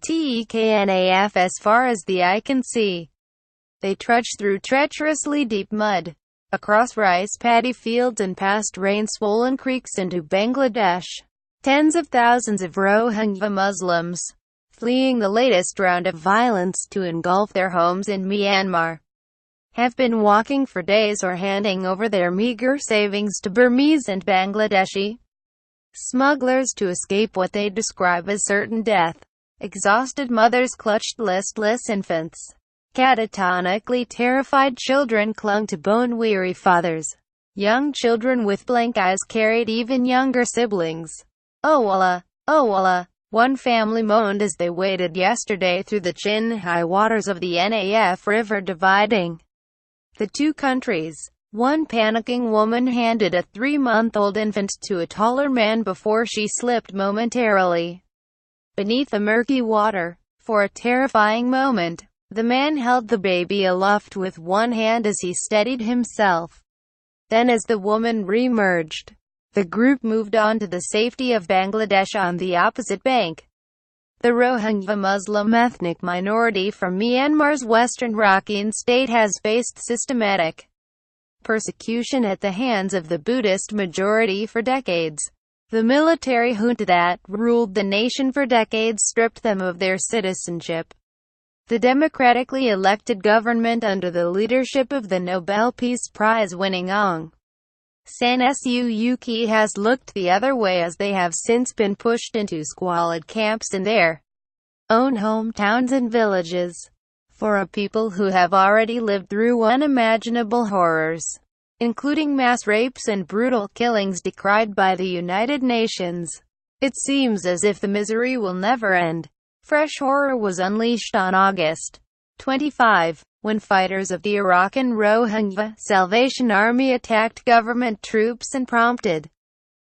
TEKNAF as far as the eye can see. They trudge through treacherously deep mud, across rice paddy fields and past rain-swollen creeks into Bangladesh. Tens of thousands of Rohingya Muslims, fleeing the latest round of violence to engulf their homes in Myanmar, have been walking for days or handing over their meager savings to Burmese and Bangladeshi smugglers to escape what they describe as certain death. Exhausted mothers clutched listless infants. Catatonically terrified children clung to bone-weary fathers. Young children with blank eyes carried even younger siblings. "Oh Allah! Oh Allah!" one family moaned as they waded yesterday through the chin-high waters of the Naf River dividing the two countries. One panicking woman handed a 3-month-old infant to a taller man before she slipped momentarily beneath the murky water. For a terrifying moment, the man held the baby aloft with one hand as he steadied himself. Then as the woman re-emerged, the group moved on to the safety of Bangladesh on the opposite bank. The Rohingya Muslim ethnic minority from Myanmar's western Rakhine state has faced systematic persecution at the hands of the Buddhist majority for decades. The military junta that ruled the nation for decades stripped them of their citizenship. The democratically elected government under the leadership of the Nobel Peace Prize-winning Aung San Suu Kyi has looked the other way as they have since been pushed into squalid camps in their own hometowns and villages. For a people who have already lived through unimaginable horrors, including mass rapes and brutal killings decried by the United Nations, it seems as if the misery will never end. Fresh horror was unleashed on August 25, when fighters of the Arakan Rohingya Salvation Army attacked government troops and prompted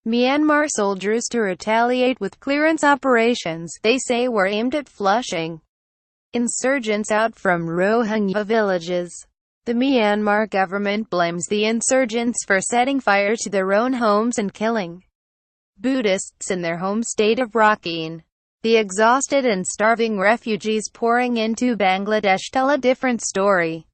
Myanmar soldiers to retaliate with clearance operations they say were aimed at flushing insurgents out from Rohingya villages. The Myanmar government blames the insurgents for setting fire to their own homes and killing Buddhists in their home state of Rakhine. The exhausted and starving refugees pouring into Bangladesh tell a different story.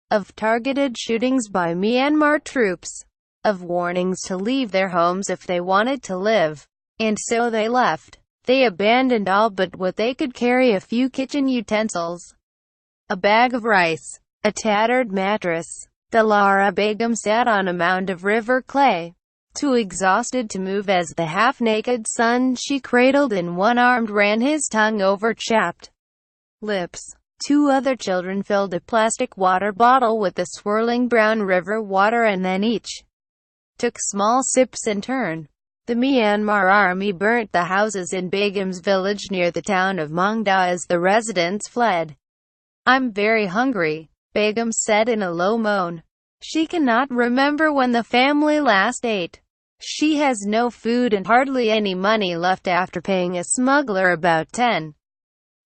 Of targeted shootings by Myanmar troops. Of warnings to leave their homes if they wanted to live. And so they left. They abandoned all but what they could carry: a few kitchen utensils, a bag of rice, a tattered mattress. Dilara Begum sat on a mound of river clay, too exhausted to move as the half-naked son she cradled in one arm ran his tongue over chapped lips. 2 other children filled a plastic water bottle with the swirling brown river water and then each took small sips in turn. The Myanmar army burnt the houses in Begum's village near the town of moaned as the residents fled. "I'm very hungry," Begum said in a low moan. She cannot remember when the family last ate. She has no food and hardly any money left after paying a smuggler about 10,000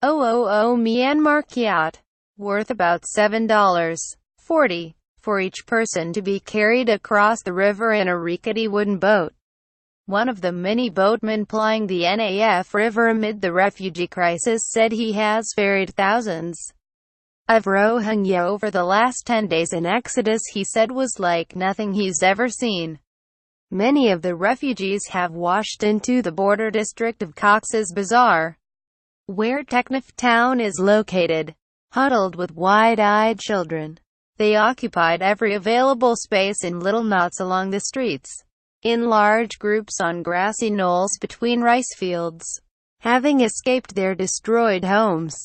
Myanmar kyat, worth about $7.40, for each person to be carried across the river in a rickety wooden boat. One of the many boatmen plying the Naf River amid the refugee crisis said he has ferried thousands of Rohingya over the last 10 days. An exodus, he said, was like nothing he's ever seen. Many of the refugees have washed into the border district of Cox's Bazar, where TEKNAF town is located, huddled with wide-eyed children. They occupied every available space in little knots along the streets, in large groups on grassy knolls between rice fields. Having escaped their destroyed homes,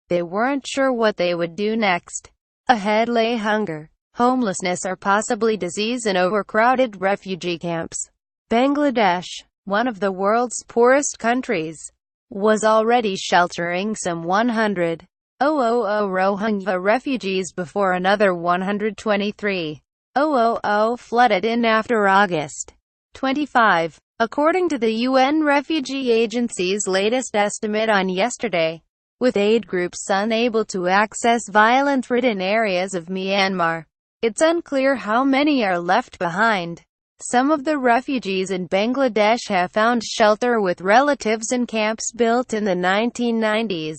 they weren't sure what they would do next. Ahead lay hunger, homelessness, or possibly disease in overcrowded refugee camps. Bangladesh, one of the world's poorest countries, was already sheltering some 100,000 Rohingya refugees before another 123,000 flooded in after August 25, according to the UN Refugee Agency's latest estimate on yesterday. With aid groups unable to access violence-ridden areas of Myanmar, it's unclear how many are left behind. Some of the refugees in Bangladesh have found shelter with relatives in camps built in the 1990s.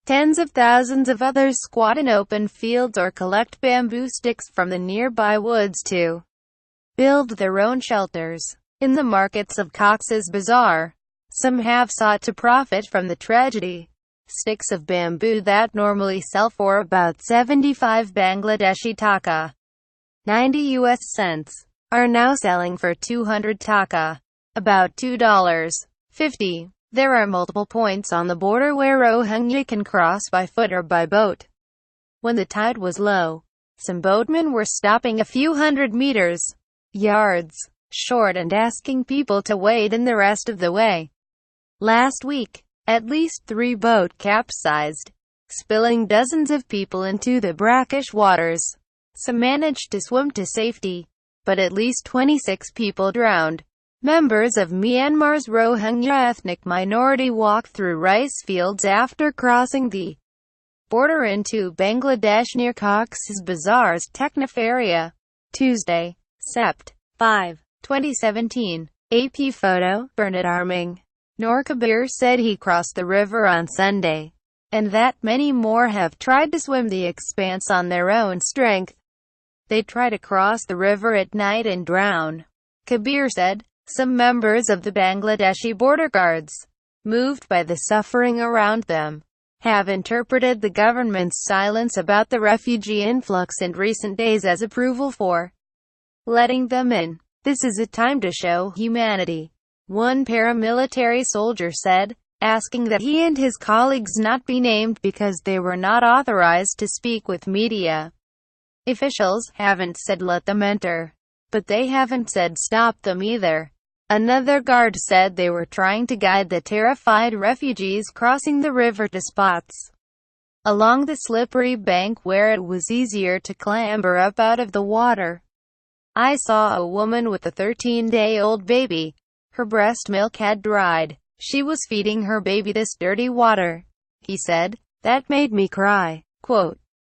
Tens of thousands of others squat in open fields or collect bamboo sticks from the nearby woods to build their own shelters. In the markets of Cox's Bazar, some have sought to profit from the tragedy. Sticks of bamboo that normally sell for about 75 Bangladeshi taka, 90 US cents, are now selling for 200 taka, about $2.50. There are multiple points on the border where Rohingya can cross by foot or by boat. When the tide was low, some boatmen were stopping a few hundred meters, yards, short and asking people to wade in the rest of the way. Last week, at least 3 boats capsized, spilling dozens of people into the brackish waters. Some managed to swim to safety, but at least 26 people drowned. Members of Myanmar's Rohingya ethnic minority walked through rice fields after crossing the border into Bangladesh near Cox's Bazar's TEKNAF area. Tuesday, Sept. 5, 2017. AP photo, Bernard Arming. Noor Kabir said he crossed the river on Sunday, and that many more have tried to swim the expanse on their own strength. They try to cross the river at night and drown. Kabir said, some members of the Bangladeshi border guards, moved by the suffering around them, have interpreted the government's silence about the refugee influx in recent days as approval for letting them in. This is a time to show humanity, one paramilitary soldier said, asking that he and his colleagues not be named because they were not authorized to speak with media. Officials haven't said let them enter, but they haven't said stop them either. Another guard said they were trying to guide the terrified refugees crossing the river to spots along the slippery bank where it was easier to clamber up out of the water. I saw a woman with a 13-day-old baby. Her breast milk had dried. She was feeding her baby this dirty water, he said. That made me cry. Quote,